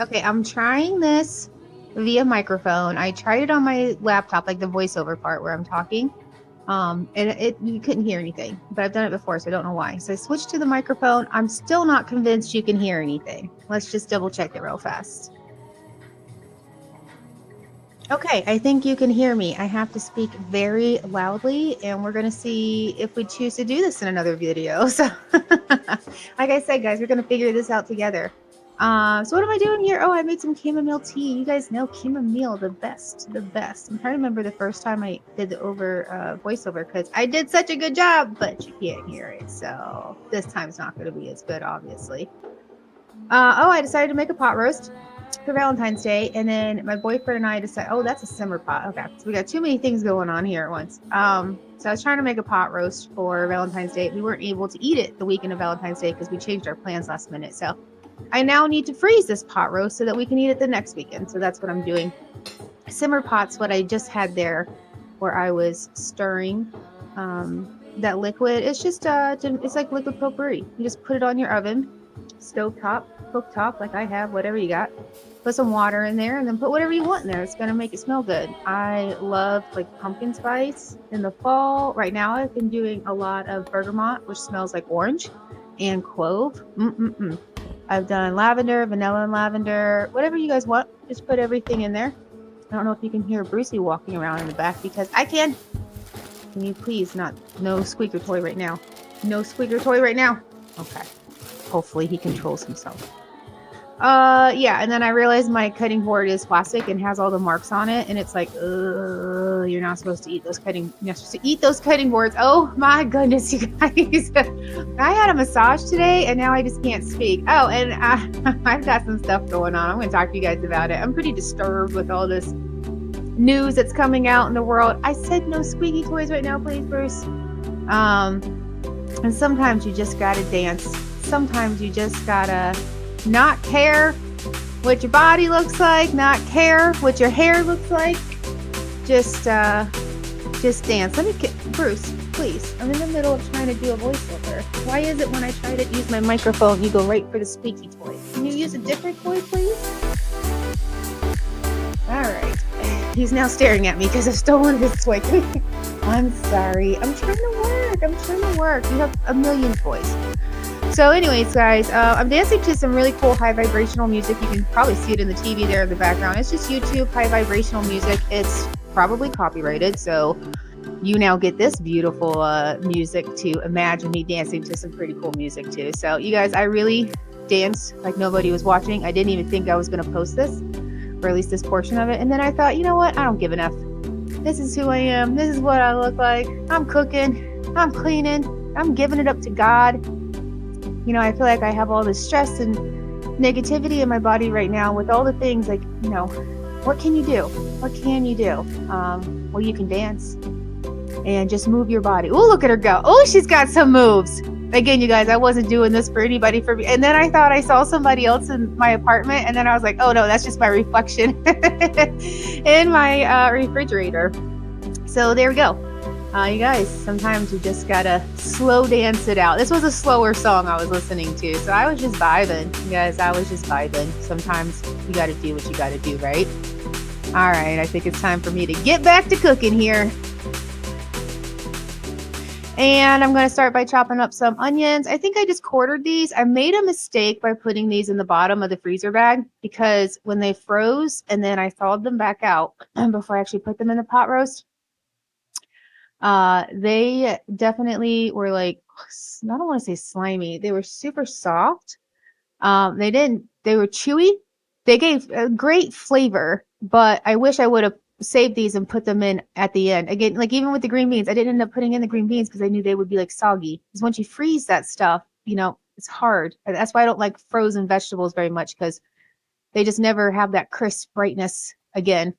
Okay, I'm trying this via microphone. I tried it on my laptop, like the voiceover part where I'm talking. And you couldn't hear anything, but I've done it before, so I don't know why. So I switched to the microphone. I'm still not convinced you can hear anything. Let's just double check it real fast. Okay, I think you can hear me. I have to speak very loudly, and we're going to see if we choose to do this in another video. So, like I said, guys, we're going to figure this out together. So what am I doing here? Oh, I made some chamomile tea. You guys know chamomile, the best, the best. I'm trying to remember the first time I did the voiceover because I did such a good job, but you can't hear it. So this time's not going to be as good, obviously. Oh, I decided to make a pot roast for Valentine's Day, and then my boyfriend and I decided, oh, that's a simmer pot. Okay, so we got too many things going on here at once. So I was trying to make a pot roast for Valentine's Day. We weren't able to eat it the weekend of Valentine's Day because we changed our plans last minute. So I now need to freeze this pot roast so that we can eat it the next weekend. So that's what I'm doing. Simmer pot's what I just had there, where I was stirring that liquid. It's just it's like liquid potpourri. You just put it on your oven, stove top, cooktop, like I have, whatever you got. Put some water in there and then put whatever you want in there. It's going to make it smell good. I love like pumpkin spice in the fall. Right now I've been doing a lot of bergamot, which smells like orange, and clove. I've done lavender, vanilla and lavender, whatever you guys want. Just put everything in there. I don't know if you can hear Brucey walking around in the back because I can. Can you please no squeaker toy right now? No squeaker toy right now. Okay. Hopefully he controls himself. Yeah, and then I realized my cutting board is plastic and has all the marks on it, and it's like, you're not supposed to eat those cutting boards. Oh my goodness, you guys. I had a massage today, and now I just can't speak. Oh, and I've got some stuff going on. I'm going to talk to you guys about it. I'm pretty disturbed with all this news that's coming out in the world. I said no squeaky toys right now, please, Bruce. And sometimes you just gotta dance. Sometimes you just gotta not care what your body looks like, not care what your hair looks like. Just dance. Bruce, please. I'm in the middle of trying to do a voiceover. Why is it when I try to use my microphone, you go right for the squeaky toy? Can you use a different toy, please? All right. He's now staring at me because I've stolen his toy. I'm sorry. I'm trying to work. You have a million toys. So anyways, guys, I'm dancing to some really cool high vibrational music. You can probably see it in the TV there in the background. It's just YouTube high vibrational music. It's probably copyrighted, so you now get this beautiful music to imagine me dancing to some pretty cool music too. So you guys, I really danced like nobody was watching. I didn't even think I was going to post this, or at least this portion of it. And then I thought, you know what? I don't give enough. This is who I am. This is what I look like. I'm cooking. I'm cleaning. I'm giving it up to God. You know, I feel like I have all this stress and negativity in my body right now with all the things like, you know, what can you do? What can you do? Well, you can dance and just move your body. Oh, look at her go. Oh, she's got some moves. Again, you guys, I wasn't doing this for anybody. And then I thought I saw somebody else in my apartment. And then I was like, oh no, that's just my reflection in my refrigerator. So there we go. You guys, sometimes you just gotta slow dance it out. This was a slower song I was listening to, so I was just vibing. You guys, I was just vibing. Sometimes you gotta do what you gotta do, right? All right, I think it's time for me to get back to cooking here. And I'm going to start by chopping up some onions. I think I just quartered these. I made a mistake by putting these in the bottom of the freezer bag because when they froze and then I thawed them back out before I actually put them in the pot roast, they definitely were like, I don't want to say slimy. They were super soft. They were chewy. They gave a great flavor, but I wish I would have saved these and put them in at the end. Again, like even with the green beans, I didn't end up putting in the green beans because I knew they would be like soggy. Because once you freeze that stuff, you know, it's hard. That's why I don't like frozen vegetables very much because they just never have that crisp brightness again.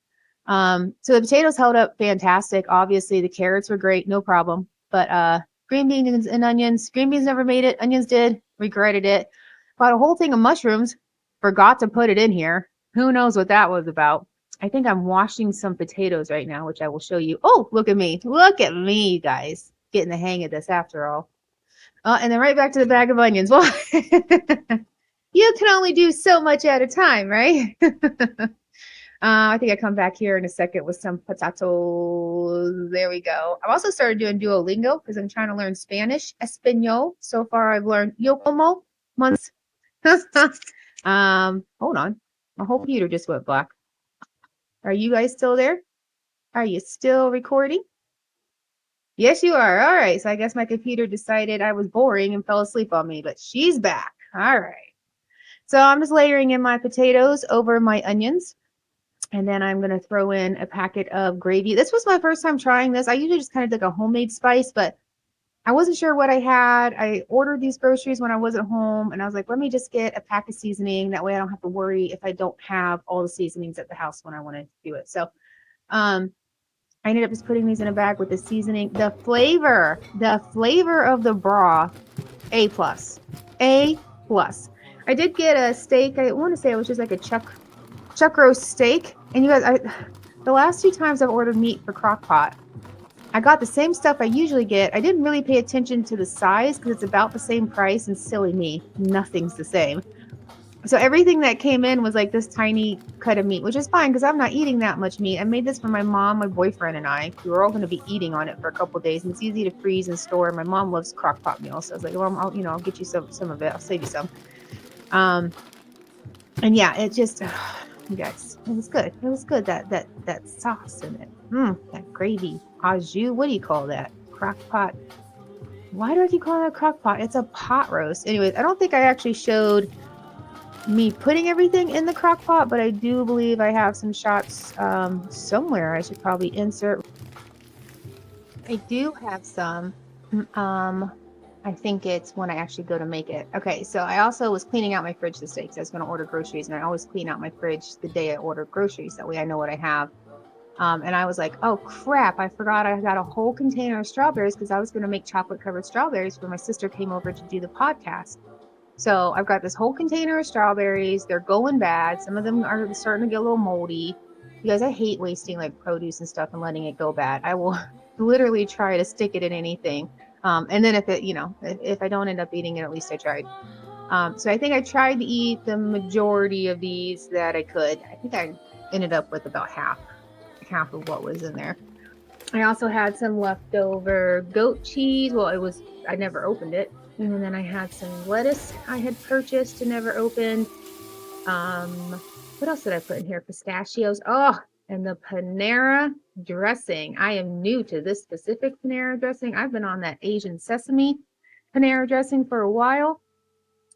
So the potatoes held up fantastic. Obviously, the carrots were great, no problem. But green beans and onions, green beans never made it. Onions did, regretted it. Bought a whole thing of mushrooms, forgot to put it in here. Who knows what that was about. I think I'm washing some potatoes right now, which I will show you. Oh, look at me. Look at me, you guys. Getting the hang of this after all. And then right back to the bag of onions. Well, You can only do so much at a time, right? I think I come back here in a second with some potatoes. There we go. I've also started doing Duolingo because I'm trying to learn Spanish, Espanol. So far, I've learned yo como months. Hold on. My whole computer just went black. Are you guys still there? Are you still recording? Yes, you are. All right. So I guess my computer decided I was boring and fell asleep on me, but she's back. All right. So I'm just layering in my potatoes over my onions. And then I'm going to throw in a packet of gravy. This was my first time trying this. I usually just kind of like a homemade spice, but I wasn't sure what I had. I ordered these groceries when I wasn't home, and I was like, let me just get a pack of seasoning. That way I don't have to worry if I don't have all the seasonings at the house when I want to do it. So I ended up just putting these in a bag with the seasoning. The flavor of the broth, A plus. A plus. I did get a steak. I want to say it was just like a chuck roast steak. And you guys, the last 2 times I've ordered meat for crock pot, I got the same stuff I usually get. I didn't really pay attention to the size because it's about the same price, and silly me, nothing's the same. So everything that came in was like this tiny cut of meat, which is fine because I'm not eating that much meat. I made this for my mom, my boyfriend, and I. We were all going to be eating on it for a couple of days, and it's easy to freeze and store. My mom loves crock pot meals, so I was like, well, I'll get you some of it. I'll save you some. And yeah, it just, you guys, it was good. It was good, that sauce in it. That gravy. Au jus, what do you call that? Crock pot. Why do I keep calling it a crock pot? It's a pot roast. Anyways, I don't think I actually showed me putting everything in the crock pot, but I do believe I have some shots somewhere I should probably insert. I do have some. I think it's when I actually go to make it. Okay, so I also was cleaning out my fridge this day because I was going to order groceries, and I always clean out my fridge the day I order groceries. That way I know what I have. And I was like, oh crap, I forgot I got a whole container of strawberries because I was going to make chocolate covered strawberries when my sister came over to do the podcast. So I've got this whole container of strawberries. They're going bad. Some of them are starting to get a little moldy. You guys, I hate wasting like produce and stuff and letting it go bad. I will literally try to stick it in anything. And then if it, if I don't end up eating it, at least I tried. So I think I tried to eat the majority of these that I could. I think I ended up with about half of what was in there. I also had some leftover goat cheese. Well, I never opened it. And then I had some lettuce I had purchased and never opened. What else did I put in here? Pistachios. Oh, and the Panera dressing. I am new to this specific Panera dressing. I've been on that Asian sesame Panera dressing for a while.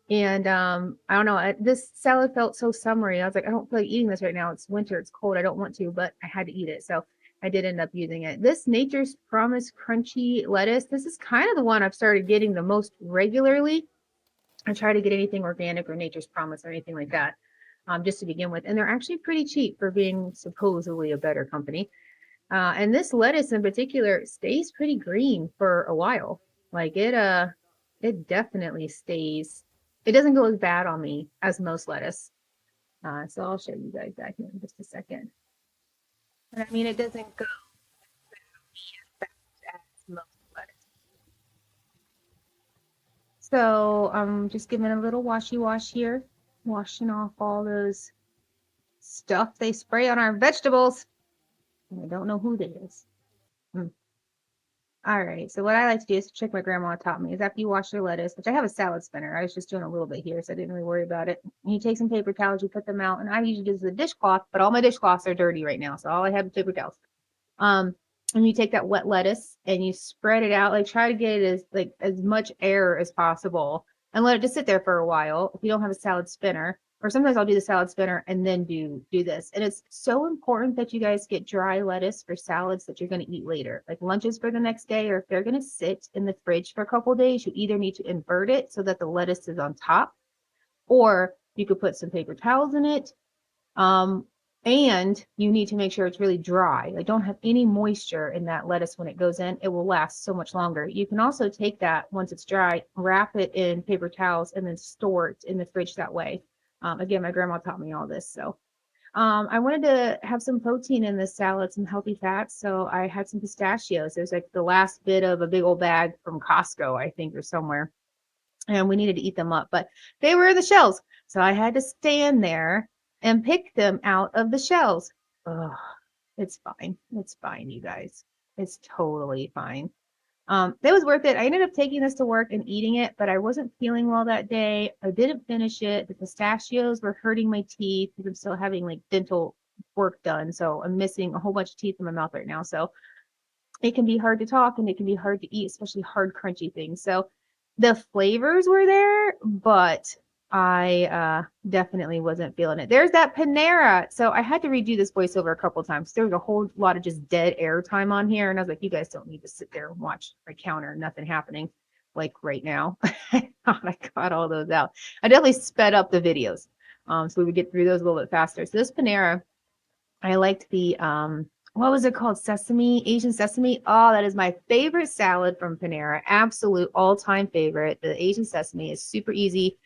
And I don't know, this salad felt so summery. I was like, I don't feel like eating this right now. It's winter, it's cold. I don't want to, but I had to eat it. So I did end up using it. This Nature's Promise crunchy lettuce, this is kind of the one I've started getting the most regularly. I try to get anything organic or Nature's Promise or anything like that, just to begin with. And they're actually pretty cheap for being supposedly a better company. And this lettuce in particular stays pretty green for a while. Like it definitely stays. It doesn't go as bad on me as most lettuce. So I'll show you guys that here in just a second. But I mean, it doesn't go as fast as most lettuce. So I'm just giving a little washy wash here, washing off all those stuff they spray on our vegetables. And I don't know who that is. All right, so what I like to do is check my grandma taught me is after you wash your lettuce, which I have a salad spinner. I was just doing a little bit here, so I didn't really worry about it. You take some paper towels, you put them out, and I usually use the dishcloth, but all my dishcloths are dirty right now, so all I have is paper towels. And you take that wet lettuce and you spread it out, like try to get it as much air as possible, and let it just sit there for a while. If you don't have a salad spinner, or sometimes I'll do the salad spinner and then do this. And it's so important that you guys get dry lettuce for salads that you're going to eat later, like lunches for the next day, or if they're going to sit in the fridge for a couple of days, you either need to invert it so that the lettuce is on top, or you could put some paper towels in it. And you need to make sure it's really dry. Like don't have any moisture in that lettuce when it goes in. It will last so much longer. You can also take that once it's dry, wrap it in paper towels, and then store it in the fridge that way. Again, my grandma taught me all this. So I wanted to have some protein in this salad, some healthy fats. So I had some pistachios. There's like the last bit of a big old bag from Costco, I think, or somewhere. And we needed to eat them up, but they were in the shells. So I had to stand there and pick them out of the shells. Ugh, it's fine. It's fine, you guys. It's totally fine. It was worth it. I ended up taking this to work and eating it, but I wasn't feeling well that day. I didn't finish it. The pistachios were hurting my teeth because I'm still having like dental work done. So I'm missing a whole bunch of teeth in my mouth right now. So it can be hard to talk and it can be hard to eat, especially hard, crunchy things. So the flavors were there, but I definitely wasn't feeling it. There's that Panera. So I had to redo this voiceover a couple of times. There was a whole lot of just dead air time on here. And I was like, you guys don't need to sit there and watch my counter, nothing happening like right now. I thought I got all those out. I definitely sped up the videos. So we would get through those a little bit faster. So this Panera, I liked the what was it called? Sesame, Asian sesame. Oh, that is my favorite salad from Panera. Absolute all-time favorite. The Asian sesame is super easy.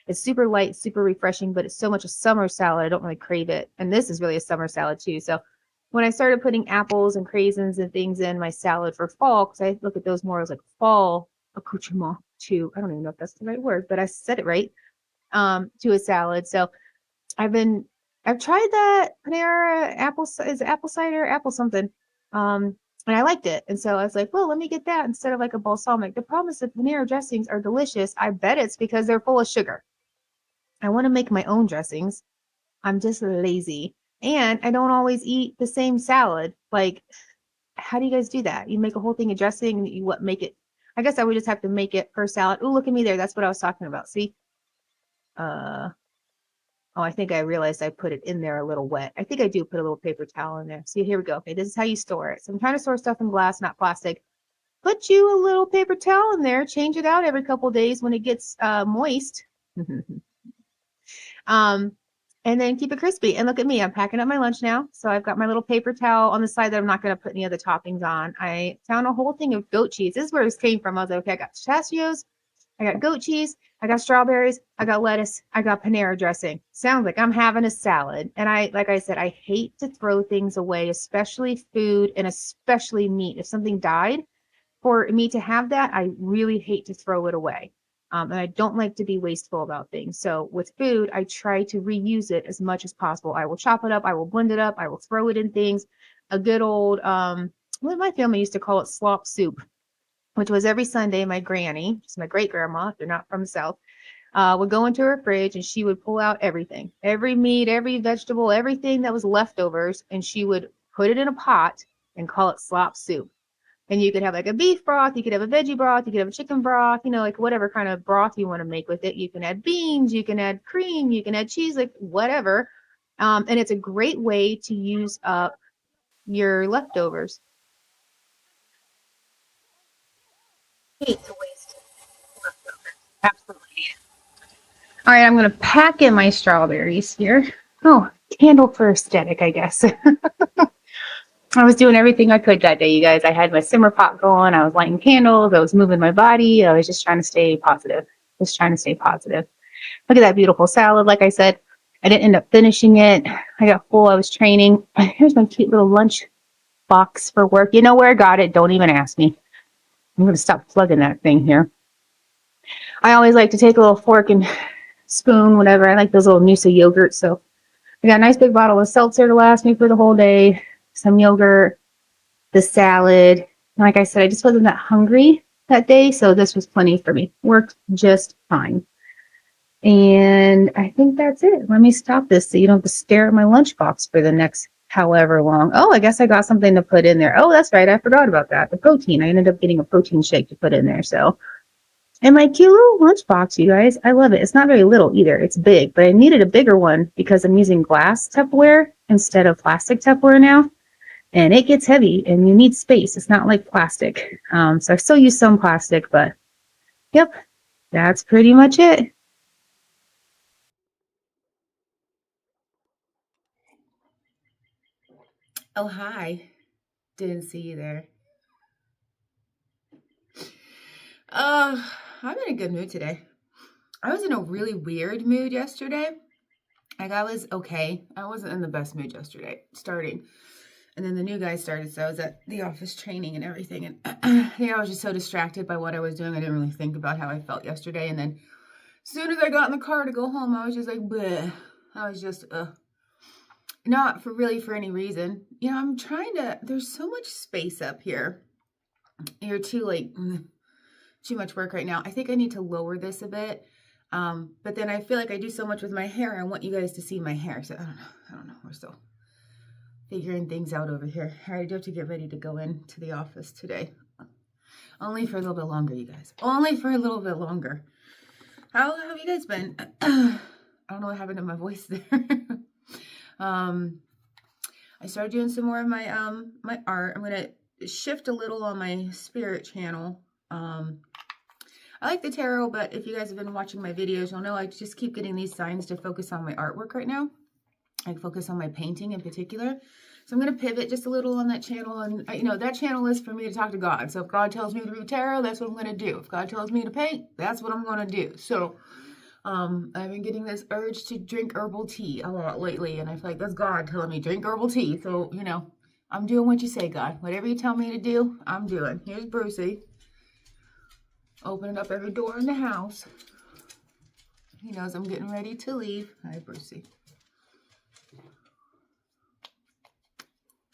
It's super light, super refreshing, but it's so much a summer salad. I don't really crave it. And this is really a summer salad too. So when I started putting apples and craisins and things in my salad for fall, because I look at those more as like fall accoutrement to, I don't even know if that's the right word, but I said it right, to a salad. So I've been I've tried that Panera apple is it apple cider, apple something. And I liked it. And so I was like, well, let me get that instead of like a balsamic. The problem is that Panera dressings are delicious. I bet it's because they're full of sugar. I want to make my own dressings. I'm just lazy. And I don't always eat the same salad. Like, how do you guys do that? You make a whole thing of dressing and you what make it I guess I would just have to make it per salad. Oh, look at me there. That's what I was talking about. See? Uh Oh, I think I realized I put it in there a little wet. I think I do put a little paper towel in there. See, here we go. Okay, this is how you store it. So I'm trying to store stuff in glass, not plastic. Put you a little paper towel in there. Change it out every couple of days when it gets moist. um, and then keep it crispy. And look at me. I'm packing up my lunch now. So I've got my little paper towel on the side that I'm not going to put any other toppings on. I found a whole thing of goat cheese. This is where this came from. I was like, okay, I got pistachios, I got goat cheese, I got strawberries, I got lettuce, I got Panera dressing. Sounds like I'm having a salad. And like I said, I hate to throw things away, especially food and especially meat. If something died, for me to have that, I really hate to throw it away. And I don't like to be wasteful about things. So with food, I try to reuse it as much as possible. I will chop it up, I will blend it up, I will throw it in things. A good old, what my family used to call it, slop soup, which was every Sunday. My granny, just my great grandma, if they're not from the South, would go into her fridge and she would pull out everything, every meat, every vegetable, everything that was leftovers, and she would put it in a pot and call it slop soup. And you could have like a beef broth, you could have a veggie broth, you could have a chicken broth, like whatever kind of broth you want to make with it. You can add beans, you can add cream, you can add cheese, like whatever. And it's a great way to use up your leftovers. Hate to waste leftovers. Absolutely hate it. All right, I'm going to pack in my strawberries here. Oh, candle for aesthetic, I guess. I was doing everything I could that day, you guys. I had my simmer pot going. I was lighting candles. I was moving my body. I was just trying to stay positive. Just trying to stay positive. Look at that beautiful salad. Like I said, I didn't end up finishing it. I got full. I was training. Here's my cute little lunch box for work. You know where I got it? Don't even ask me. I'm going to stop plugging that thing here. I always like to take a little fork and spoon, whatever. I like those little Noosa yogurts. So I got a nice big bottle of seltzer to last me for the whole day. Some yogurt, the salad. Like I said, I just wasn't that hungry that day, so this was plenty for me. Worked just fine. And I think that's it. Let me stop this so you don't have to stare at my lunchbox for the next however long. Oh, I guess I got something to put in there. Oh, that's right. I forgot about that. The protein. I ended up getting a protein shake to put in there. So, and my cute little lunchbox, you guys. I love it. It's not very little either. It's big, but I needed a bigger one because I'm using glass Tupperware instead of plastic Tupperware now. And it gets heavy and you need space. It's not like plastic. So I still use some plastic, but yep, that's pretty much it. Oh, hi. Didn't see you there. I'm in a good mood today. I was in a really weird mood yesterday. Like I was okay. I wasn't in the best mood yesterday starting. And then the new guy started, so I was at the office training and everything. And I was just so distracted by what I was doing. I didn't really think about how I felt yesterday. And then soon as I got in the car to go home, I was just like, bleh. I was just, not for any reason. You know, I'm trying to, there's so much space up here. You're too like, too much work right now. I think I need to lower this a bit. But then I feel like I do so much with my hair. I want you guys to see my hair. So I don't know. We're still figuring things out over here. I do have to get ready to go into the office today. Only for a little bit longer, you guys. Only for a little bit longer. How have you guys been? I don't know what happened to my voice there. I started doing some more of my my art. I'm gonna shift a little on my spirit channel. I like the tarot, but if you guys have been watching my videos, you'll know I just keep getting these signs to focus on my artwork right now. I focus on my painting in particular. So I'm going to pivot just a little on that channel. And, you know, that channel is for me to talk to God. So if God tells me to read tarot, that's what I'm going to do. If God tells me to paint, that's what I'm going to do. So I've been getting this urge to drink herbal tea a lot lately. And I feel like that's God telling me drink herbal tea. So, you know, I'm doing what you say, God. Whatever you tell me to do, I'm doing. Here's Brucey. Opening up every door in the house. He knows I'm getting ready to leave. Hi, Brucey.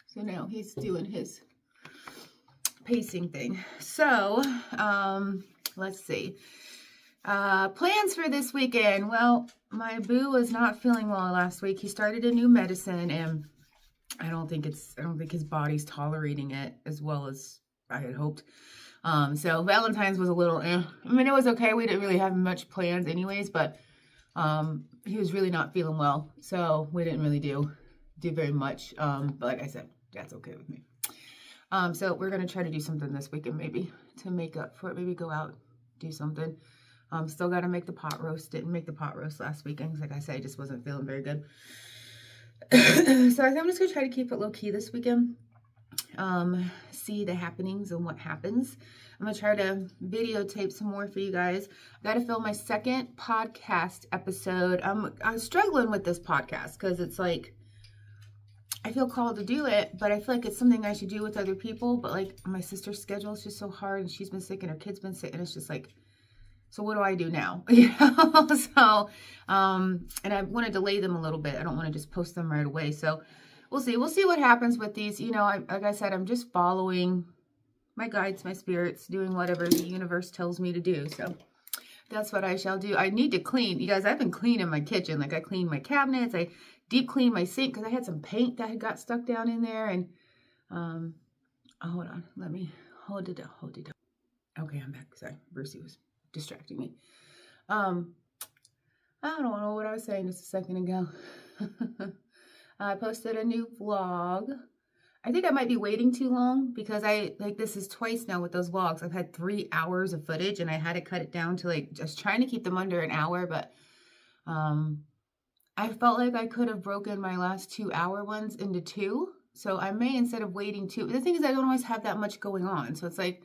So now he's doing his pacing thing. So, let's see. Plans for this weekend. Well, my boo was not feeling well last week. He started a new medicine, and I don't think his body's tolerating it as well as I had hoped. So Valentine's was a little, I mean, it was okay. We didn't really have much plans anyways, but, he was really not feeling well. So we didn't really do very much. But like I said, that's okay with me. So we're going to try to do something this weekend, maybe to make up for it. Maybe go out, do something. Still got to make the pot roast. Didn't make the pot roast last weekend. Like I said, I just wasn't feeling very good. So I think I'm just going to try to keep it low key this weekend. See the happenings and what happens. I'm going to try to videotape some more for you guys. I got to film my second podcast episode. I'm struggling with this podcast because it's like, I feel called to do it, but I feel like it's something I should do with other people. But like my sister's schedule is just so hard, and she's been sick and her kid's been sick, and it's just like, so what do I do now? You know? So, and I want to delay them a little bit. I don't want to just post them right away. So we'll see what happens with these. You know, like I said, I'm just following my guides, my spirits, doing whatever the universe tells me to do. So that's what I shall do. I need to clean. You guys, I've been cleaning my kitchen. Like I cleaned my cabinets. I deep cleaned my sink because I had some paint that had got stuck down in there. And, hold on. Let me hold it down. Okay, I'm back. Sorry. Brucey was distracting me. I don't know what I was saying just a second ago. I posted a new vlog. I think I might be waiting too long because this is twice now with those vlogs. I've had 3 hours of footage and I had to cut it down to like just trying to keep them under an hour. But I felt like I could have broken my last 2-hour ones into 2. So I may, instead of waiting 2, the thing is I don't always have that much going on. So it's like,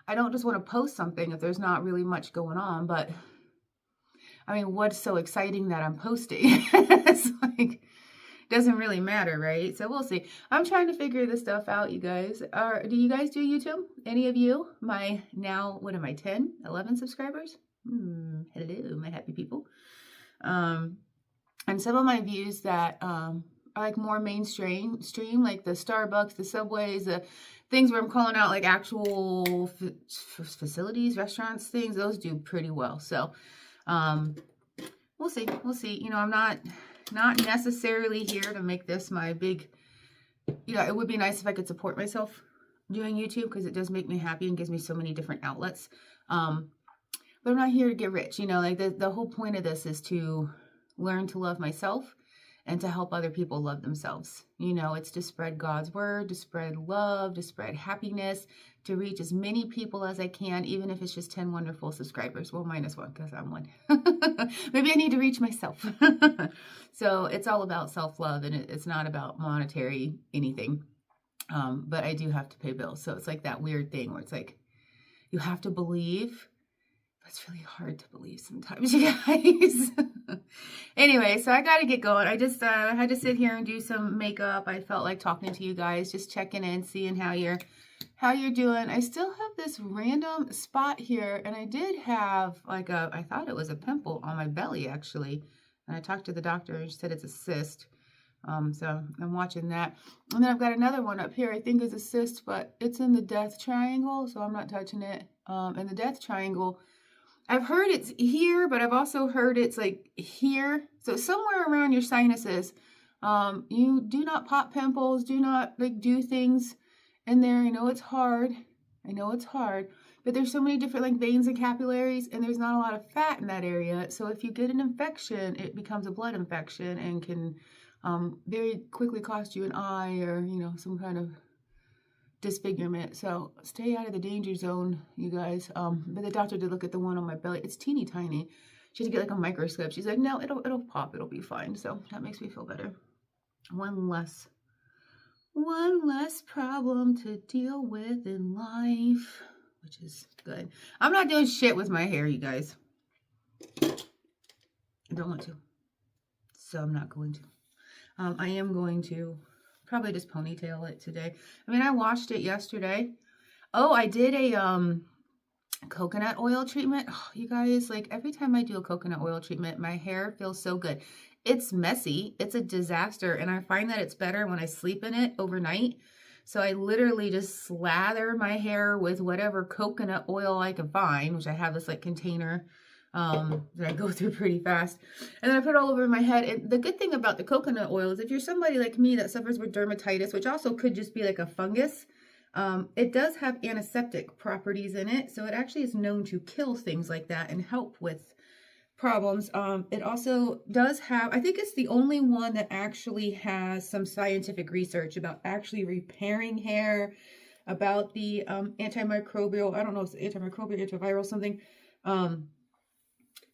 I don't just want to post something if there's not really much going on. But I mean, what's so exciting that I'm posting? It's like, doesn't really matter, right? So we'll see. I'm trying to figure this stuff out, you guys. Do you guys do YouTube? Any of you? My now, what am I, 10, 11 subscribers? Hello, my happy people. And some of my views that are like more mainstream, like the Starbucks, the Subways, the things where I'm calling out like actual facilities, restaurants, things, those do pretty well. So we'll see. You know, I'm not necessarily here to make this my big, you know, it would be nice if I could support myself doing YouTube because it does make me happy and gives me so many different outlets. But I'm not here to get rich, you know, like the whole point of this is to learn to love myself and to help other people love themselves. You know, it's to spread God's word, to spread love, to spread happiness, to reach as many people as I can, even if it's just 10 wonderful subscribers. Well, -1 because I'm one. Maybe I need to reach myself. So it's all about self-love, and it's not about monetary anything. But I do have to pay bills. So it's like that weird thing where it's like, you have to believe. It's really hard to believe sometimes, you guys. Anyway, so I got to get going. I just had to sit here and do some makeup. I felt like talking to you guys, just checking in, seeing how you're How you're doing? I still have this random spot here, and I did have like I thought it was a pimple on my belly actually. And I talked to the doctor and she said it's a cyst. So I'm watching that. And then I've got another one up here I think is a cyst, but it's in the death triangle, so I'm not touching it. And the death triangle, I've heard it's here, but I've also heard it's like here. So somewhere around your sinuses. You do not pop pimples, do not like do things in there. I know it's hard. I know it's hard, but there's so many different like veins and capillaries, and there's not a lot of fat in that area. So if you get an infection, it becomes a blood infection and can very quickly cost you an eye or, you know, some kind of disfigurement. So stay out of the danger zone, you guys. But the doctor did look at the one on my belly. It's teeny tiny. She had to get like a microscope. She's like, no, it'll pop. It'll be fine. So that makes me feel better. One less problem to deal with in life, which is good. I'm not doing shit with my hair, you guys. I don't want to. So I'm not going to. I am going to probably just ponytail it today. I mean, I washed it yesterday. Oh, I did a coconut oil treatment. Oh, you guys, like every time I do a coconut oil treatment, my hair feels so good. It's messy. It's a disaster. And I find that it's better when I sleep in it overnight. So I literally just slather my hair with whatever coconut oil I can find, which I have this like container that I go through pretty fast. And then I put it all over my head. And the good thing about the coconut oil is if you're somebody like me that suffers with dermatitis, which also could just be like a fungus, it does have antiseptic properties in it. So it actually is known to kill things like that and help with problems. It also does have, I think it's the only one that actually has some scientific research about actually repairing hair, about the antimicrobial, I don't know if it's antimicrobial, antiviral, something,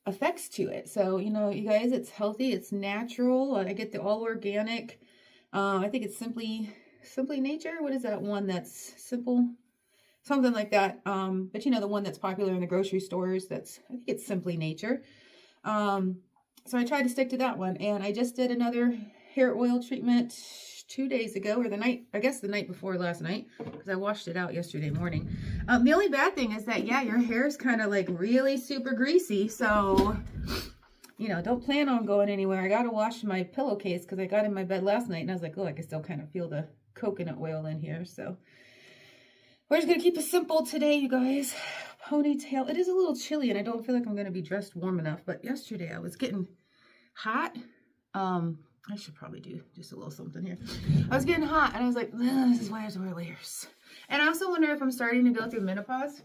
effects to it. So, you know, you guys, it's healthy, it's natural. I get the all organic. I think it's Simply Nature. What is that one that's simple? Something like that. But you know, the one that's popular in the grocery stores, I think it's Simply Nature. So I tried to stick to that one, and I just did another hair oil treatment 2 days ago, or the night before last night, because I washed it out yesterday morning. The only bad thing is that, yeah, your hair is kind of like really super greasy, so, you know, don't plan on going anywhere. I got to wash my pillowcase because I got in my bed last night, and I was like, oh, I can still kind of feel the coconut oil in here, so we're just going to keep it simple today, you guys. Ponytail. It is a little chilly, and I don't feel like I'm going to be dressed warm enough, but yesterday I was getting hot. I should probably do just a little something here. I was getting hot, and I was like, this is why I have to wear layers. And I also wonder if I'm starting to go through menopause,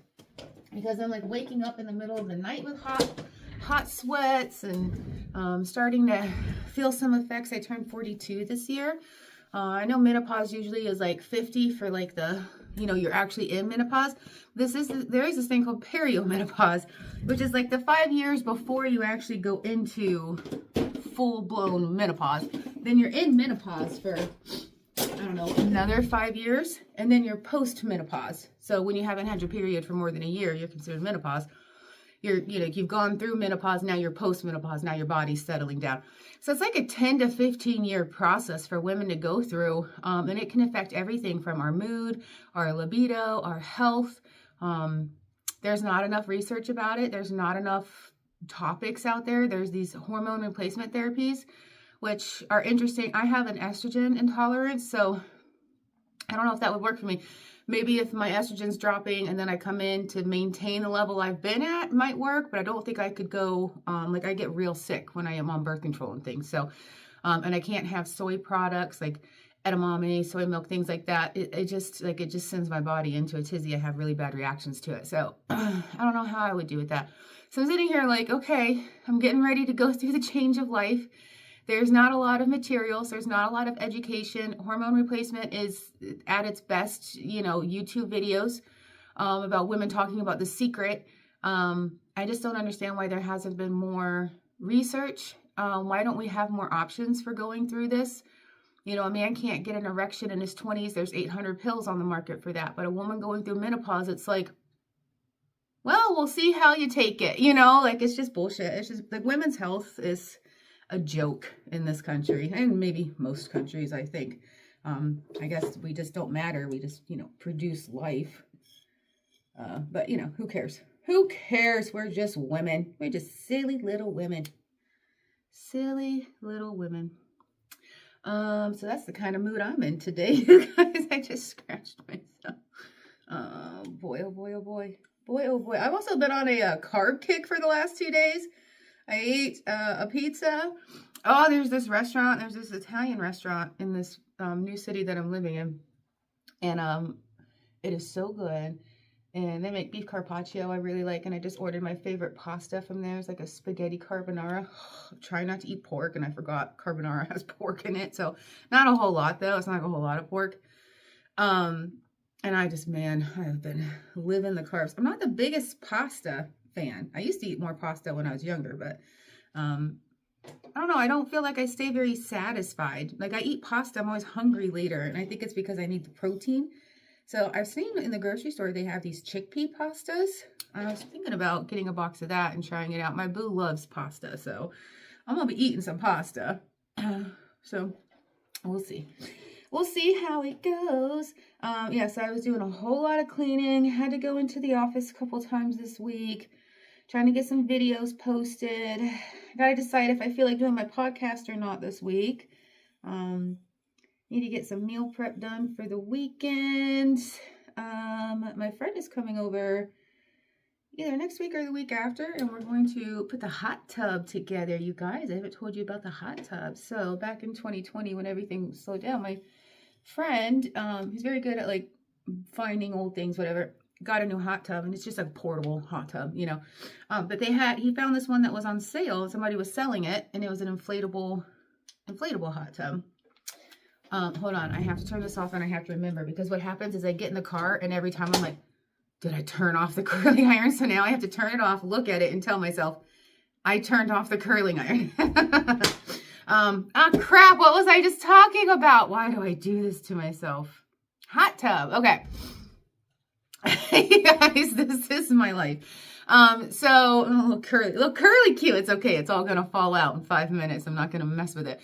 because I'm like waking up in the middle of the night with hot sweats, and starting to feel some effects. I turned 42 this year. I know menopause usually is like 50 for like the, you know, you're actually in menopause. There is this thing called periomenopause, which is like the 5 years before you actually go into full-blown menopause. Then you're in menopause for, I don't know, another 5 years, and then you're post-menopause. So when you haven't had your period for more than a year, you're considered menopause. You've gone through menopause, now you're post-menopause, now your body's settling down. So it's like a 10 to 15 year process for women to go through, and it can affect everything from our mood, our libido, our health. There's not enough research about it. There's not enough topics out there. There's these hormone replacement therapies, which are interesting. I have an estrogen intolerance, so I don't know if that would work for me. Maybe if my estrogen's dropping and then I come in to maintain the level I've been at, might work, but I don't think I could go, like I get real sick when I am on birth control and things. So, and I can't have soy products like edamame, soy milk, things like that. It just sends my body into a tizzy. I have really bad reactions to it. So I don't know how I would do with that. So I'm sitting here like, okay, I'm getting ready to go through the change of life. There's not a lot of materials. There's not a lot of education. Hormone replacement is at its best, you know, YouTube videos about women talking about the secret. I just don't understand why there hasn't been more research. Why don't we have more options for going through this? You know, a man can't get an erection in his 20s. There's 800 pills on the market for that. But a woman going through menopause, it's like, well, we'll see how you take it. You know, like it's just bullshit. It's just like women's health is a joke in this country, and maybe most countries, I think. I guess we just don't matter. We just, produce life. But, who cares? Who cares? We're just women. We're just silly little women. Silly little women. So that's the kind of mood I'm in today, you guys. I just scratched myself. Boy, oh boy, oh boy. Boy, oh boy. I've also been on a carb kick for the last 2 days. I ate a pizza. Oh, there's this restaurant. There's this Italian restaurant in this new city that I'm living in. And it is so good. And they make beef carpaccio I really like. And I just ordered my favorite pasta from there. It's like a spaghetti carbonara. I'm trying not to eat pork. And I forgot carbonara has pork in it. So not a whole lot though. It's not like a whole lot of pork. And I just, man, I've been living the carbs. I'm not the biggest pasta fan. I used to eat more pasta when I was younger. But I don't know. I don't feel like I stay very satisfied. Like I eat pasta. I'm always hungry later. And I think it's because I need the protein. So I've seen in the grocery store, they have these chickpea pastas. I was thinking about getting a box of that and trying it out. My boo loves pasta, so I'm going to be eating some pasta. So we'll see. We'll see how it goes. Yeah, so I was doing a whole lot of cleaning. Had to go into the office a couple times this week. Trying to get some videos posted. I got to decide if I feel like doing my podcast or not this week. Need to get some meal prep done for the weekend. My friend is coming over either next week or the week after, and we're going to put the hot tub together, you guys. I haven't told you about the hot tub. So back in 2020, when everything slowed down, my friend, who's very good at like finding old things, whatever, got a new hot tub, and it's just a portable hot tub, But he found this one that was on sale, and somebody was selling it, and it was an inflatable hot tub. Hold on, I have to turn this off and I have to remember, because what happens is I get in the car and every time I'm like, did I turn off the curling iron? So now I have to turn it off, look at it and tell myself I turned off the curling iron. Crap, what was I just talking about? Why do I do this to myself? Hot tub. Okay. You guys, this is my life. So look curly cute. It's okay. It's all going to fall out in 5 minutes. I'm not going to mess with it.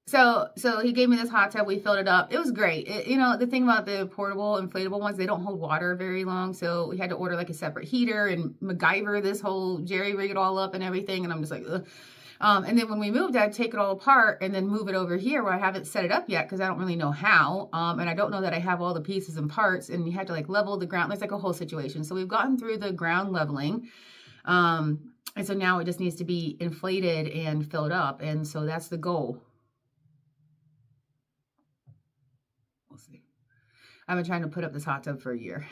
So he gave me this hot tub. We filled it up. It was great. The thing about the portable inflatable ones, they don't hold water very long. So we had to order like a separate heater and MacGyver this whole jerry rig it all up and everything. And I'm just like, ugh. And then when we moved, I'd take it all apart and then move it over here where I haven't set it up yet because I don't really know how. And I don't know that I have all the pieces and parts, and you had to like level the ground. There's like a whole situation. So we've gotten through the ground leveling. And so now it just needs to be inflated and filled up. And so that's the goal. I've been trying to put up this hot tub for a year.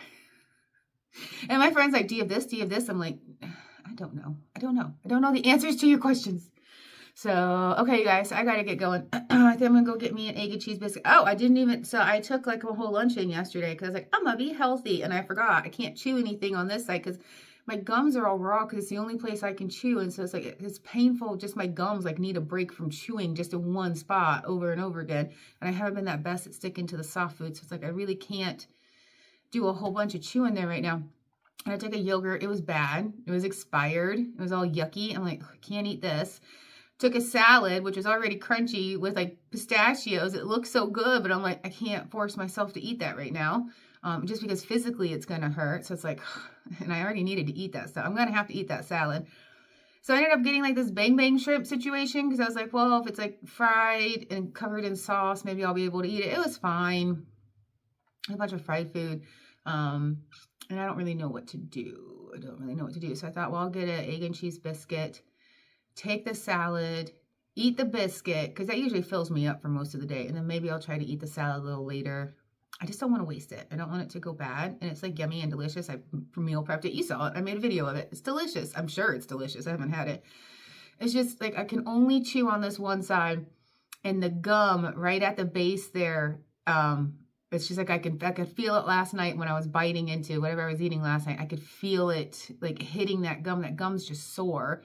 And my friend's like, do you have this? Do you have this? I'm like, I don't know. I don't know the answers to your questions. So, okay, you guys, I got to get going. I think I'm going to go get me an egg and cheese biscuit. Oh, I took like a whole lunch in yesterday because I was like, I'm going to be healthy. And I forgot. I can't chew anything on this side because my gums are all raw because it's the only place I can chew. And so it's like, it's painful. Just my gums like need a break from chewing just in one spot over and over again. And I haven't been that best at sticking to the soft food. So it's like, I really can't do a whole bunch of chewing there right now. And I took a yogurt. It was bad. It was expired. It was all yucky. I'm like, I can't eat this. Took a salad, which was already crunchy with like pistachios. It looks so good, but I'm like, I can't force myself to eat that right now. Just because physically it's going to hurt. So it's like, and I already needed to eat that stuff. I'm going to have to eat that salad. So I ended up getting like this bang bang shrimp situation because I was like, well, if it's like fried and covered in sauce, maybe I'll be able to eat it. It was fine. A bunch of fried food. And I don't really know what to do. So I thought, well, I'll get an egg and cheese biscuit, take the salad, eat the biscuit, because that usually fills me up for most of the day. And then maybe I'll try to eat the salad a little later. I just don't want to waste it. I don't want it to go bad. And it's like yummy and delicious. I meal prepped it. You saw it. I made a video of it. It's delicious. I'm sure it's delicious. I haven't had it. It's just like I can only chew on this one side, and the gum right at the base there, it's just like I could feel it last night when I was biting into whatever I was eating last night. I could feel it like hitting that gum. That gum's just sore.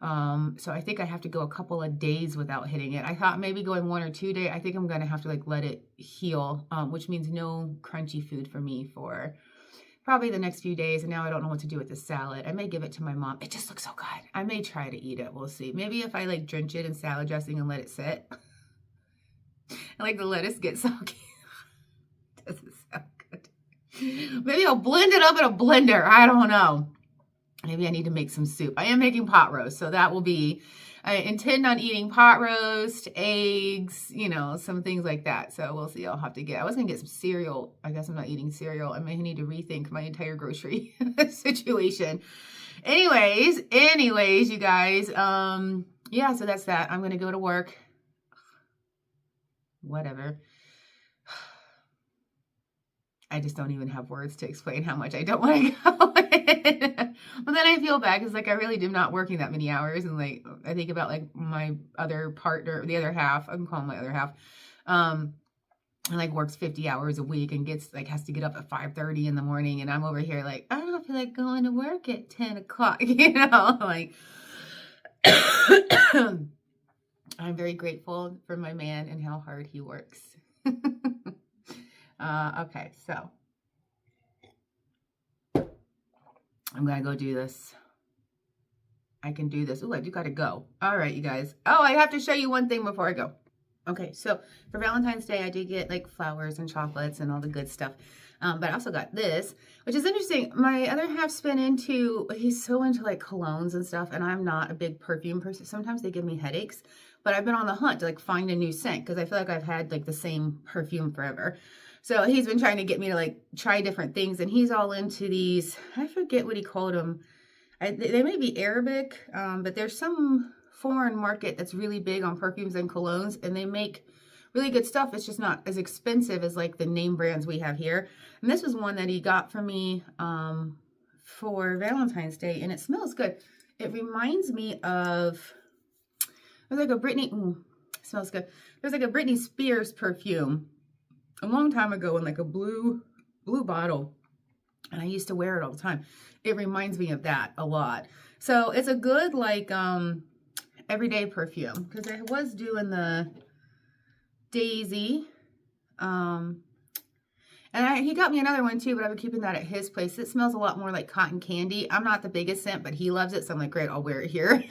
So I think I have to go a couple of days without hitting it. I thought maybe going 1 or 2 days. I think I'm going to have to like let it heal, which means no crunchy food for me for probably the next few days. And now I don't know what to do with this salad. I may give it to my mom. It just looks so good. I may try to eat it. We'll see. Maybe if I like drench it in salad dressing and let it sit. like the lettuce gets soggy. Doesn't sound good. Maybe I'll blend it up in a blender. I don't know. Maybe I need to make some soup. I am making pot roast, so that will be, I intend on eating pot roast, eggs, you know, some things like that. So we'll see. I'll have to I was going to get some cereal. I guess I'm not eating cereal. I may need to rethink my entire grocery situation. Anyways, you guys, yeah, so that's that. I'm going to go to work. Whatever. I just don't even have words to explain how much I don't want to go. But then I feel bad because, like, I really am not working that many hours. And, like, I think about, like, my other partner, the other half, I can call him my other half, and, like, works 50 hours a week and gets, like, has to get up at 5:30 in the morning. And I'm over here, like, I don't feel like going to work at 10 o'clock, you know, like, I'm very grateful for my man and how hard he works. Okay, so I'm gonna go do this. I can do this. Oh, I do gotta go. All right, you guys. Oh, I have to show you one thing before I go. Okay, so for Valentine's Day, I did get like flowers and chocolates and all the good stuff. But I also got this, which is interesting. My other half's been he's so into like colognes and stuff, and I'm not a big perfume person. Sometimes they give me headaches, but I've been on the hunt to like find a new scent because I feel like I've had like the same perfume forever. So he's been trying to get me to like try different things, and he's all into these. I forget what he called them. They may be Arabic, but there's some foreign market that's really big on perfumes and colognes, and they make really good stuff. It's just not as expensive as like the name brands we have here. And this was one that he got for me for Valentine's Day, and it smells good. It reminds me of, there's like a smells good. There's like a Britney Spears perfume a long time ago in like a blue bottle, and I used to wear it all the time. It reminds me of that a lot. So it's a good like everyday perfume, because I was doing the Daisy, and he got me another one too, but I've been keeping that at his place. It smells a lot more like cotton candy. I'm not the biggest scent, but he loves it, so I'm like, great, I'll wear it here.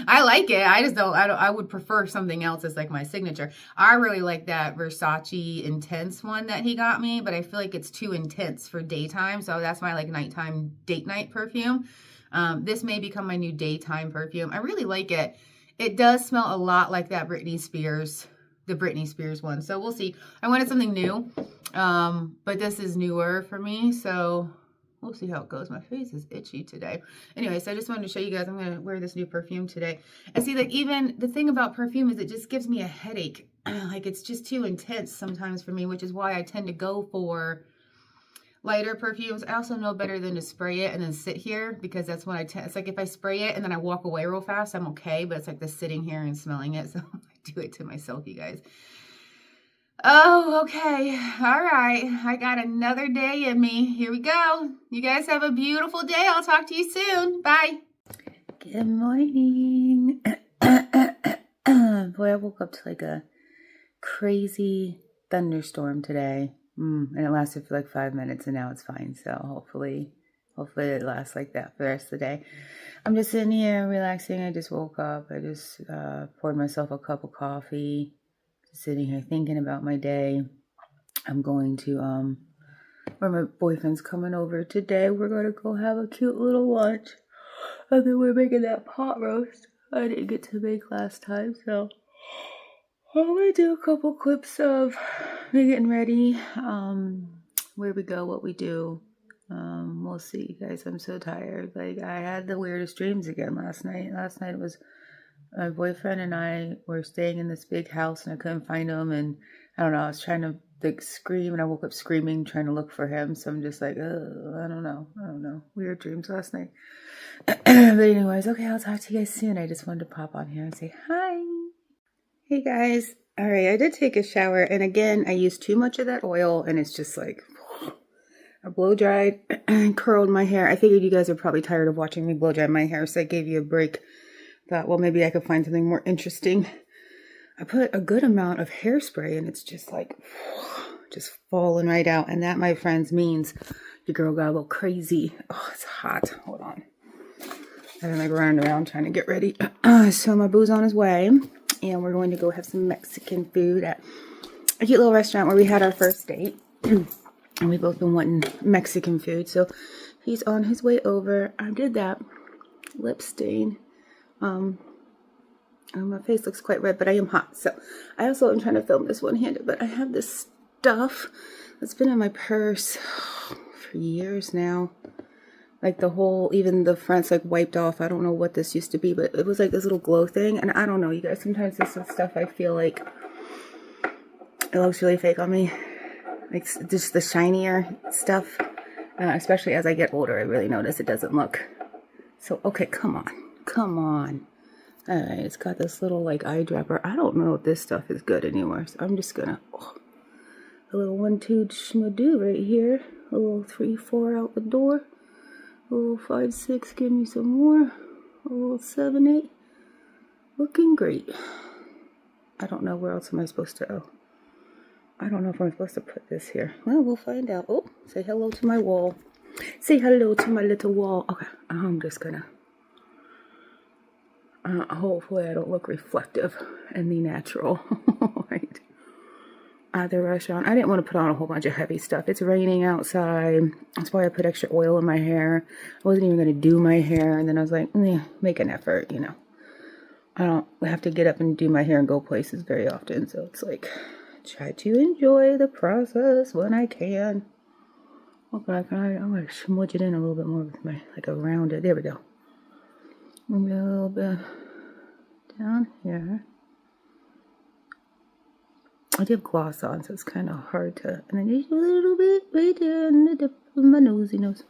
I like it. I would prefer something else as like my signature. I really like that Versace Intense one that he got me, but I feel like it's too intense for daytime, so that's my like nighttime date night perfume. This may become my new daytime perfume. I really like it. It does smell a lot like that Britney Spears, the Britney Spears one. So we'll see. I wanted something new, but this is newer for me, so we'll see how it goes. My face is itchy today. Anyway, so I just wanted to show you guys. I'm going to wear this new perfume today. And see, like, even the thing about perfume is it just gives me a headache. Like, it's just too intense sometimes for me, which is why I tend to go for lighter perfumes. I also know better than to spray it and then sit here, because that's when it's like if I spray it and then I walk away real fast, I'm okay, but it's like the sitting here and smelling it, so I do it to myself, you guys. Oh, okay. All right. I got another day in me. Here we go. You guys have a beautiful day. I'll talk to you soon. Bye. Good morning. Boy, I woke up to like a crazy thunderstorm today. And it lasted for like 5 minutes, and now it's fine. So hopefully it lasts like that for the rest of the day. I'm just sitting here relaxing. I just woke up. I just poured myself a cup of coffee. Sitting here thinking about my day. I'm going to where my boyfriend's coming over today. We're gonna go have a cute little lunch, and then we're making that pot roast I didn't get to make last time, so I'm gonna do a couple clips of me getting ready, where we go, what we do. We'll see, guys. I'm so tired. Like, I had the weirdest dreams again last night. Last night it was my boyfriend and I were staying in this big house, and I couldn't find him, and I don't know, I was trying to like scream, and I woke up screaming trying to look for him. So I'm just like, I don't know, weird dreams last night. But anyways, okay, I'll talk to you guys soon. I just wanted to pop on here and say hi. Hey guys. All right, I did take a shower, and again I used too much of that oil, and it's just like I blow dried and curled my hair. I figured you guys are probably tired of watching me blow dry my hair, so I gave you a break. Thought, well, maybe I could find something more interesting. I put a good amount of hairspray, and it's just like, just falling right out. And that, my friends, means your girl got a little crazy. Oh, it's hot. Hold on. I've been like running around trying to get ready. So my boo's on his way. and we're going to go have some Mexican food at a cute little restaurant where we had our first date. And we've both been wanting Mexican food, so he's on his way over. I did that lip stain. My face looks quite red, but I am hot. So I also am trying to film this one-handed, but I have this stuff that's been in my purse for years now. Like the whole, even the front's like wiped off. I don't know what this used to be, but it was like this little glow thing. And I don't know, you guys, sometimes this is stuff I feel like it looks really fake on me. Like just the shinier stuff, especially as I get older, I really notice it doesn't look. So, okay, come on. All right, it's got this little like eyedropper. I don't know if this stuff is good anymore, so I'm just gonna, a little 1-2 schmadoo right here. A little 3-4 out the door. A little 5-6, give me some more. A little 7-8. Looking great. I don't know where else am I supposed to go. I don't know if I'm supposed to put this here. Well, we'll find out. Oh, say hello to my wall. Say hello to my little wall. Okay, I'm just gonna... hopefully I don't look reflective in the natural light at the restaurant. I didn't want to put on a whole bunch of heavy stuff. It's raining outside. That's why I put extra oil in my hair. I wasn't even going to do my hair. And then I was like, make an effort, you know. I don't have to get up and do my hair and go places very often. So it's like, try to enjoy the process when I can. Okay, I'm going to smudge it in a little bit more with my, like around it. There we go. Maybe a little bit down here. I do have gloss on, so it's kind of hard to... And then just a little bit right there in the tip of my nosy nose.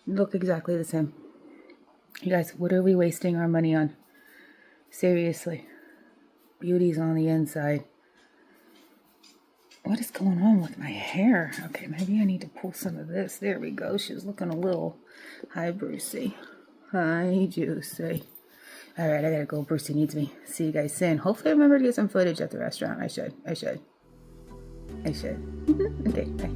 Look exactly the same. You guys, what are we wasting our money on? Seriously. Beauty's on the inside. What is going on with my hair? Okay, maybe I need to pull some of this. There we go. She's looking a little... Hi, Brucey. Hi, Juicy. Alright, I gotta go. Brucey needs me. See you guys soon. Hopefully I remember to get some footage at the restaurant. I should. Okay, bye.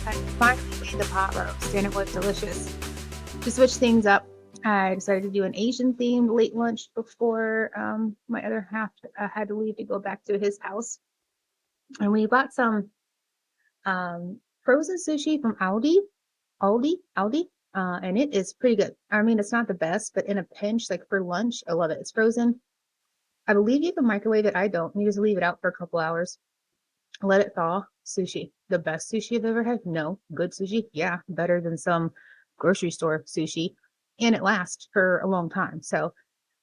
I finally made the pot roast and it was delicious. To switch things up, I decided to do an Asian themed late lunch before my other half had to leave to go back to his house. And we bought some frozen sushi from Aldi, and it is pretty good. I mean, it's not the best, but in a pinch, like for lunch, I love it. It's frozen. I believe you can microwave it. I don't. You just leave it out for a couple hours. Let it thaw. Sushi. The best sushi I've ever had? No. Good sushi? Yeah. Better than some grocery store sushi. And it lasts for a long time. So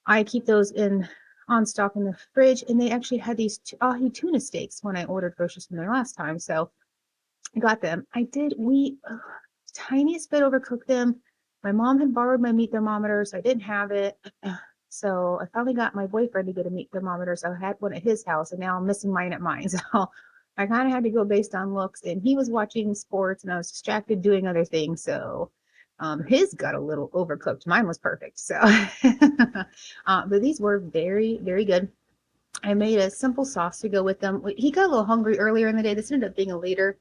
I keep those in on stock in the fridge, and they actually had these ahi tuna steaks when I ordered groceries from there last time. So I got them. We tiniest bit overcooked them. My mom had borrowed my meat thermometer, so I didn't have it. So I finally got my boyfriend to get a meat thermometer. So I had one at his house, and now I'm missing mine at mine. So I kind of had to go based on looks. And he was watching sports, and I was distracted doing other things. So his got a little overcooked. Mine was perfect. So, but these were very, very good. I made a simple sauce to go with them. He got a little hungry earlier in the day. This ended up being a later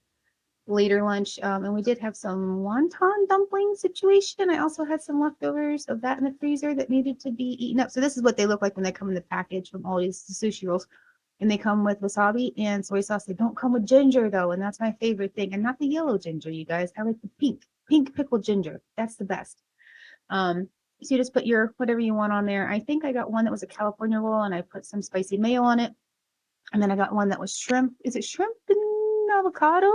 lunch. And we did have some wonton dumpling situation. I also had some leftovers of that in the freezer that needed to be eaten up. So this is what they look like when they come in the package from all these sushi rolls. And they come with wasabi and soy sauce. They don't come with ginger though, and that's my favorite thing. And not the yellow ginger, you guys. I like the pink pickled ginger. That's the best. Um, so you just put your whatever you want on there. I think I got one that was a California roll, and I put some spicy mayo on it. And then I got one that was shrimp. Is it shrimp and avocado,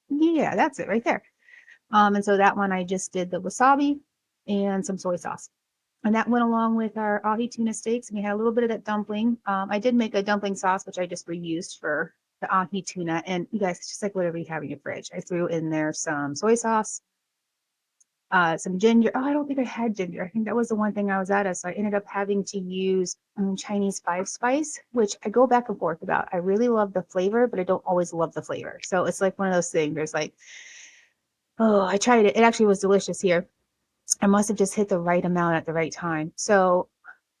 maybe? Yeah, that's it right there. And so that one I just did the wasabi and some soy sauce. And that went along with our ahi tuna steaks. And we had a little bit of that dumpling. I did make a dumpling sauce, which I just reused for the ahi tuna. And you guys, it's just like whatever you have in your fridge. I threw in there some soy sauce, some ginger. Oh, I don't think I had ginger. I think that was the one thing I was out of. So I ended up having to use Chinese five spice, which I go back and forth about. I really love the flavor, but I don't always love the flavor. So it's like one of those things. There's like, oh, I tried it. It actually was delicious here. I must have just hit the right amount at the right time. So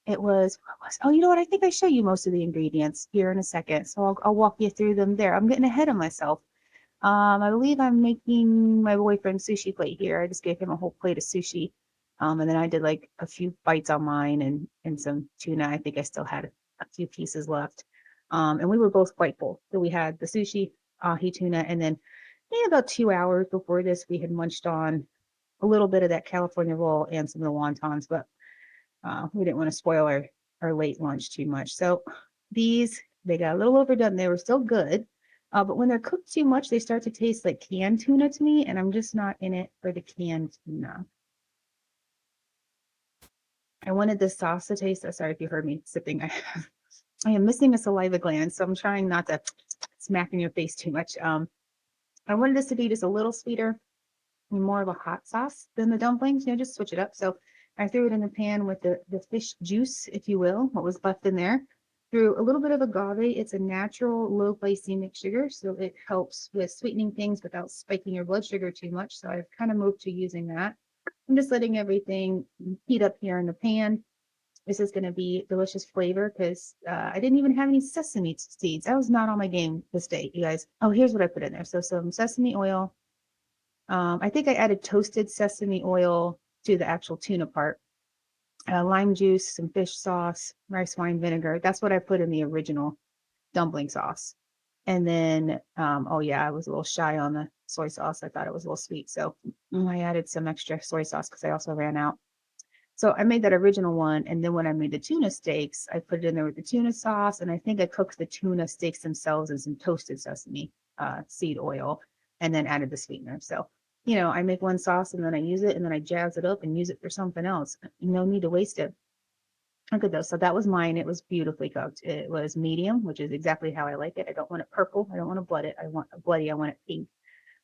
oh, you know what? I think I show you most of the ingredients here in a second. So I'll walk you through them there. I'm getting ahead of myself. I believe I'm making my boyfriend sushi plate here. I just gave him a whole plate of sushi. And then I did like a few bites on mine and some tuna. I think I still had a few pieces left. And we were both quite full. So we had the sushi, ahi tuna, and then about 2 hours before this, we had munched on a little bit of that California roll and some of the wontons, but we didn't want to spoil our late lunch too much. So they got a little overdone. They were still good. But when they're cooked too much, they start to taste like canned tuna to me, and I'm just not in it for the canned tuna. I wanted the sauce to taste. Sorry if you heard me sipping. I am missing a saliva gland, so I'm trying not to smack in your face too much. I wanted this to be just a little sweeter, more of a hot sauce than the dumplings, just switch it up. So I threw it in the pan with the fish juice, if you will, what was left in there. Threw a little bit of agave. It's a natural low glycemic sugar, so it helps with sweetening things without spiking your blood sugar too much. So I've kind of moved to using that. I'm just letting everything heat up here in the pan. This is going to be delicious flavor because I didn't even have any sesame seeds. I was not on my game this day, you guys. Oh, here's what I put in there. So some sesame oil, I think I added toasted sesame oil to the actual tuna part. Lime juice, some fish sauce, rice wine vinegar. That's what I put in the original dumpling sauce. And then, oh yeah, I was a little shy on the soy sauce. I thought it was a little sweet. So I added some extra soy sauce because I also ran out. So I made that original one. And then when I made the tuna steaks, I put it in there with the tuna sauce. And I think I cooked the tuna steaks themselves in some toasted sesame seed oil and then added the sweetener. So, I make one sauce and then I use it and then I jazz it up and use it for something else. No need to waste it. Look at those. So that was mine. It was beautifully cooked. It was medium, which is exactly how I like it. I don't want it purple. I don't want to blood it. I want it bloody. I want it pink.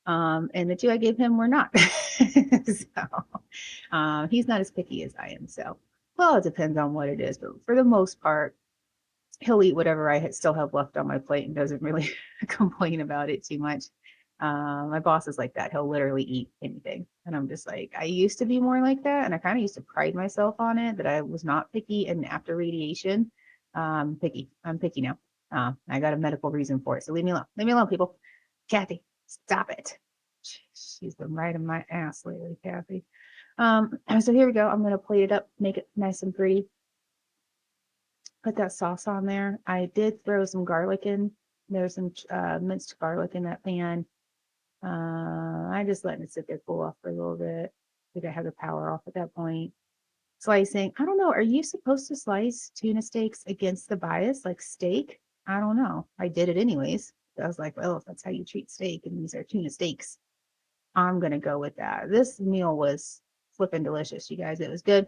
And the two I gave him were not. So he's not as picky as I am. So, well, it depends on what it is, but for the most part, he'll eat whatever I still have left on my plate and doesn't really complain about it too much. My boss is like that. He'll literally eat anything. And I'm just like, I used to be more like that. And I kind of used to pride myself on it that I was not picky. And after radiation, picky. I'm picky now. I got a medical reason for it. So leave me alone. Leave me alone, people. Kathy, stop it. She's been right in my ass lately, Kathy. So here we go. I'm gonna plate it up, make it nice and pretty. Put that sauce on there. I did throw some garlic in. There's some minced garlic in that pan. I just letting it sit there cool off for a little bit. I think I have the power off at that point. Slicing. I don't know. Are you supposed to slice tuna steaks against the bias like steak? I don't know. I did it anyways. I was like, well, if that's how you treat steak and these are tuna steaks, I'm gonna go with that. This meal was flipping delicious, you guys. It was good.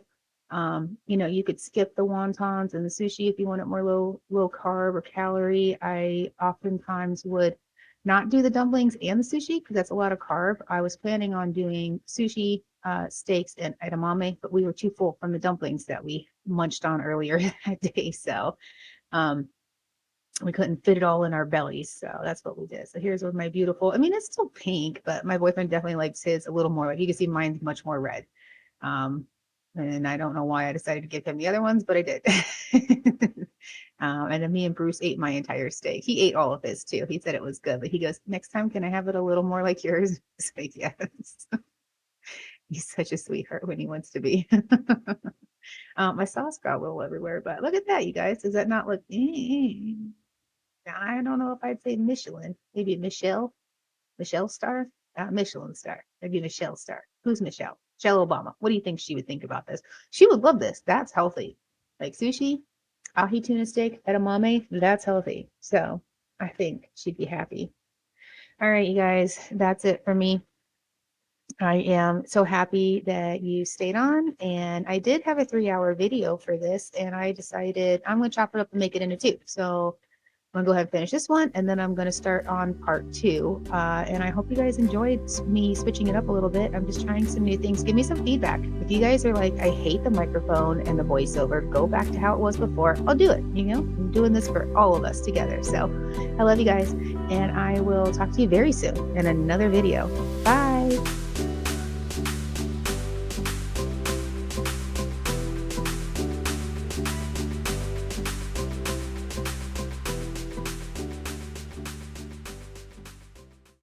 You could skip the wontons and the sushi if you want it more low carb or calorie. I oftentimes would not do the dumplings and the sushi because that's a lot of carb. I was planning on doing sushi, steaks, and edamame, but we were too full from the dumplings that we munched on earlier that day. So um, we couldn't fit it all in our bellies. So that's what we did. So here's with my beautiful, I mean, it's still pink, but my boyfriend definitely likes his a little more. Like you can see mine's much more red. Um, and I don't know why I decided to give him the other ones, but I did. And then me and Bruce ate my entire steak. He ate all of his too. He said it was good, but he goes, next time, can I have it a little more like yours? It's like, yes. He's such a sweetheart when he wants to be. My sauce got a little everywhere, but look at that, you guys. Does that not look? I don't know if I'd say Michelin. Maybe Michelle star? Michelin star. Maybe Michelle star. Who's Michelle? Michelle Obama. What do you think she would think about this? She would love this. That's healthy. Like sushi, ahi tuna steak, edamame, that's healthy. So I think she'd be happy. All right, you guys, that's it for me. I am so happy that you stayed on. And I did have a 3-hour video for this, and I decided I'm going to chop it up and make it into two. So I'm gonna go ahead and finish this one, and then I'm gonna start on part two. And I hope you guys enjoyed me switching it up a little bit. I'm just trying some new things. Give me some feedback. If you guys are like, I hate the microphone and the voiceover, go back to how it was before. I'll do it. I'm doing this for all of us together. So I love you guys, and I will talk to you very soon in another video. Bye.